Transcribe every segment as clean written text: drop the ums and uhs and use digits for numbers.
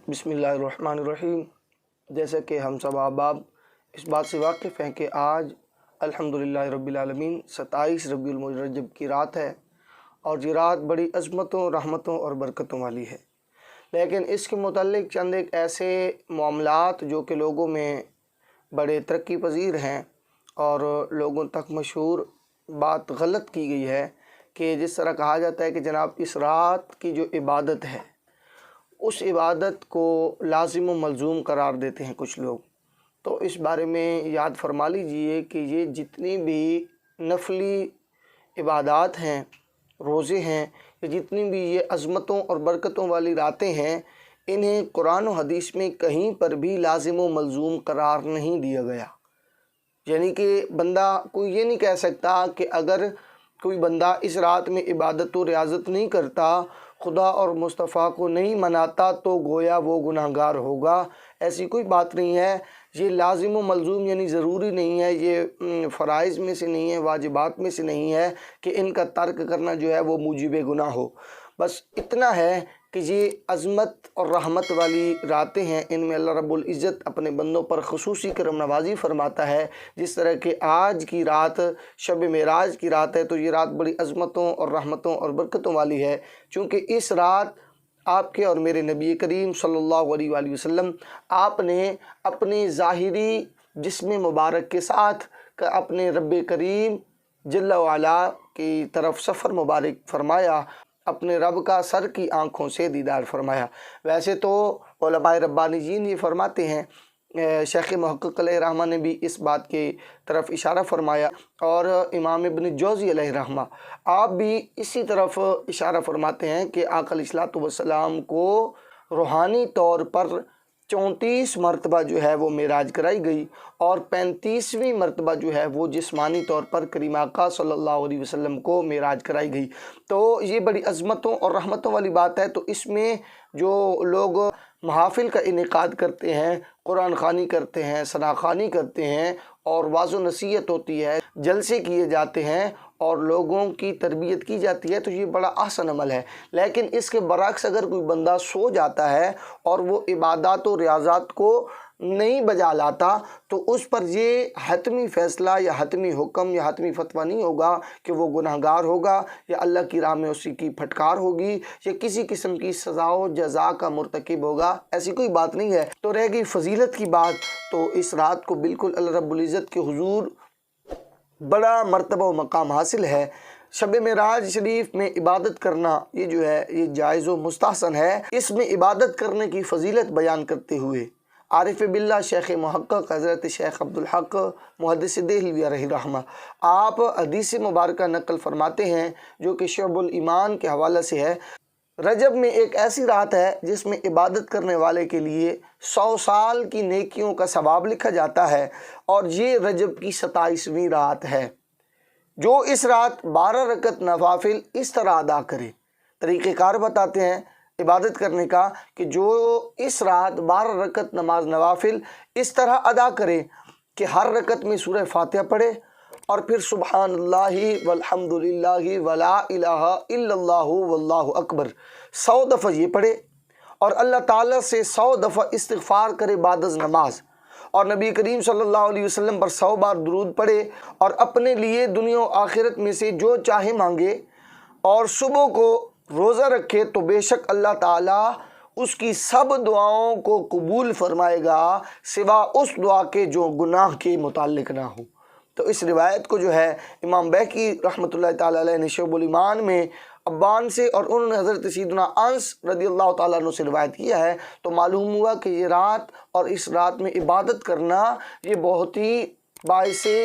बिस्मिल्लाहिर्रहमानिर्रहीम। जैसे कि हम सब अहबाब इस बात से वाकिफ़ हैं कि आज अल्हम्दुलिल्लाह रब्बिल आलमीन 27 रबीउल रजब की रात है और ये रात बड़ी अज़मतों, रहमतों और बरकतों वाली है। लेकिन इसके मुताल्लिक़ चंद एक ऐसे मामलात जो कि लोगों में बड़े तरक्की पजीर हैं और लोगों तक मशहूर बात गलत की गई है कि जिस तरह कहा जाता है कि जनाब इस रात की जो इबादत है उस इबादत को लाजिम व मलज़ूम करार देते हैं कुछ लोग। तो इस बारे में याद फरमा लीजिए कि ये जितनी भी नफली इबादत हैं, रोज़े हैं, या जितनी भी ये अज़मतों और बरकतों वाली रातें हैं, इन्हें कुरान और हदीस में कहीं पर भी लाजिम व मलज़ूम करार नहीं दिया गया। यानी कि बंदा कोई ये नहीं कह सकता कि अगर कोई बंदा इस रात में इबादत व रियाज़त नहीं करता, खुदा और मुस्तफ़ा को नहीं मनाता, तो गोया वो गुनाहगार होगा। ऐसी कोई बात नहीं है। ये लाजिम व मलज़ूम यानी ज़रूरी नहीं है, ये फ़राइज़ में से नहीं है, वाजिबात में से नहीं है कि इनका तर्क करना जो है वो मूजिब गुनाह हो। बस इतना है कि ये अज़मत और रहमत वाली रातें हैं, इनमें अल्लाह रब्बुल इज़्ज़त अपने बंदों पर ख़ुसूसी करम नवाज़ी फरमाता है। जिस तरह कि आज की रात शब मेराज की रात है, तो ये रात बड़ी अज़मतों और रहमतों और बरकतों वाली है, चूँकि इस रात आपके और मेरे नबी करीम सल्लल्लाहु अलैहि वसल्लम आपने अपने ज़ाहिरी जिस्म मुबारक के साथ अपने रब्बे करीम जल्ल व अला की तरफ सफ़र मुबारक फरमाया, अपने रब का सर की आँखों से दीदार फरमाया। वैसे तो उलमाए रब्बानीयीन ये फरमाते हैं, शेख मुहक्किक़ अलैहि रहमा ने भी इस बात के तरफ इशारा फरमाया और इमाम इब्न जौज़ी अलैहि रहमा आप भी इसी तरफ इशारा फरमाते हैं कि आका अलैहिस्सलातु वस्सलाम को रूहानी तौर पर 34 मरतबा जो है वो मेराज कराई गई और 35वीं मरतबा जो है वो जिस्मानी तौर पर करीम आका सल्लल्लाहु अलैहि वसल्लम को मेराज कराई गई। तो ये बड़ी अज़मतों और रहमतों वाली बात है। तो इसमें जो लोग महफ़िल का इनेकाद करते हैं, कुरान ख़वानी करते हैं, सना ख़वानी करते हैं और वाज़ व नसीहत होती है, जलसे किए जाते हैं और लोगों की तरबियत की जाती है, तो ये बड़ा आसान अमल है। लेकिन इसके बरअक्स अगर कोई बंदा सो जाता है और वो इबादत और रियाज़त को नहीं बजा लाता, तो उस पर ये हतमी फ़ैसला या हतमी हुक्म या हतमी फतवा नहीं होगा कि वो गुनाहगार होगा या अल्लाह की राह में उसी की फटकार होगी या किसी किस्म की सज़ा व जज़ा का मुर्तकिब होगा। ऐसी कोई बात नहीं है। तो रह गई फ़जीलत की बात, तो इस रात को बिल्कुल अल्लाह रब्बुल इज़्ज़त के हुज़ूर बड़ा मर्तबा व मकाम हासिल है। शब मेराज शरीफ में इबादत करना ये जो है ये जायज़ व मुस्तहसन है। इसमें इबादत करने की फ़जीलत बयान करते हुए आरिफ़ बिल्लाह शेख मुहक्किक़ हज़रत शेख अब्दुल हक़ मुहद्दिस देहलवी अलैहि रहमा आप हदीस मुबारक नक़ल फरमाते हैं जो कि शुअबुल ईमान के हवाले से है। रजब में एक ऐसी रात है जिसमें इबादत करने वाले के लिए 100 साल की नेकियों का सवाब लिखा जाता है और ये रजब की 27वीं रात है। जो इस रात 12 रकत नवाफिल इस तरह अदा करे, तरीक़ेकार बताते हैं इबादत करने का कि जो इस रात 12 रकत नमाज नवाफिल इस तरह अदा करे कि हर रकत में सूरह फातिहा पढ़े और फिर सुब्हानल्लाहि वल्हम्दुलिल्लाहि वला इलाहा इल्लल्लाहु वल्लाहु अकबर 100 दफ़ा ये पढ़े और अल्लाह ताला से 100 दफ़ा इस्तिग़फ़ार करे बादज़ नमाज और नबी करीम सल्लल्लाहु अलैहि वसल्लम पर 100 बार दुरूद पढ़े और अपने लिए दुनिया और आखिरत में से जो चाहे मांगे और सुबह को रोज़ा रखे, तो बेशक अल्लाह ताला उसकी सब दुआओं को कबूल फरमाएगा सिवा उस दुआ के जो गुनाह के मुताल्लिक़ ना हो। तो इस रिवायत को जो है इमाम बैकी रहमतुल्लाह ताला अलैह ने शुअबुल ईमान में अब्बान से और उन्होंने हज़रत सैयदना अनस रज़ियल्लाहु ताला अन्हु से रिवायत किया है। तो मालूम हुआ कि ये रात और इस रात में इबादत करना ये बहुत ही बाइसे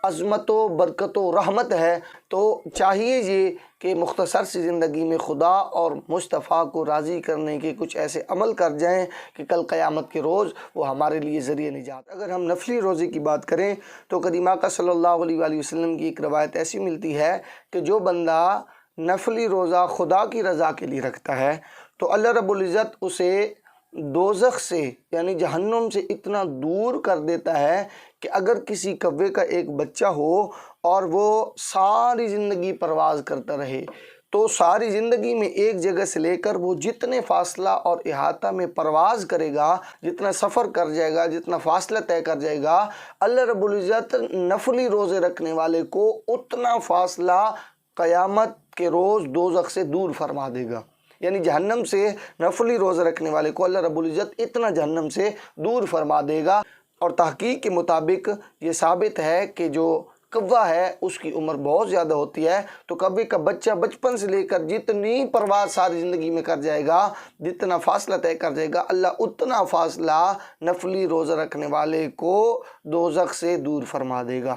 अज़मत व बरकत व रहमत है। तो चाहिए ये कि मुख्तसर सी ज़िंदगी में खुदा और मुस्तफ़ा को राज़ी करने के कुछ ऐसे अमल कर जाएं कि कल क़यामत के रोज़ वो हमारे लिए ज़रिए निजात। अगर हम नफली रोज़े की बात करें तो करीम आका सल्लल्लाहु अलैहि वसल्लम की एक रवायत ऐसी मिलती है कि जो बंदा नफली रोज़ा खुदा की रज़ा के लिए रखता है तो अल्लाह रब्बुल इज़्ज़त उसे दोज़ख से यानी जहन्नुम से इतना दूर कर देता है कि अगर किसी कव्वे का एक बच्चा हो और वो सारी ज़िंदगी परवाज़ करता रहे تو ساری زندگی میں ایک جگہ سے لے کر وہ جتنے فاصلہ اور احاطہ میں پرواز کرے گا، جتنا سفر کر جائے گا، جتنا فاصلہ طے کر جائے گا، اللہ رب العزت نفلی روزے رکھنے والے کو اتنا فاصلہ قیامت کے روز دوزخ سے دور فرما دے گا۔ یعنی جہنم سے نفلی روزہ رکھنے والے کو اللہ رب العزت اتنا جہنم سے دور فرما دے گا۔ اور تحقیق کے مطابق یہ ثابت ہے کہ جو کوا ہے اس کی عمر بہت زیادہ ہوتی ہے، تو کبھی کا بچہ بچپن سے لے کر جتنی پرواز ساری زندگی میں کر جائے گا، جتنا فاصلہ طے کر جائے گا، اللہ اتنا فاصلہ نفلی روزہ رکھنے والے کو دوزخ سے دور فرما دے گا۔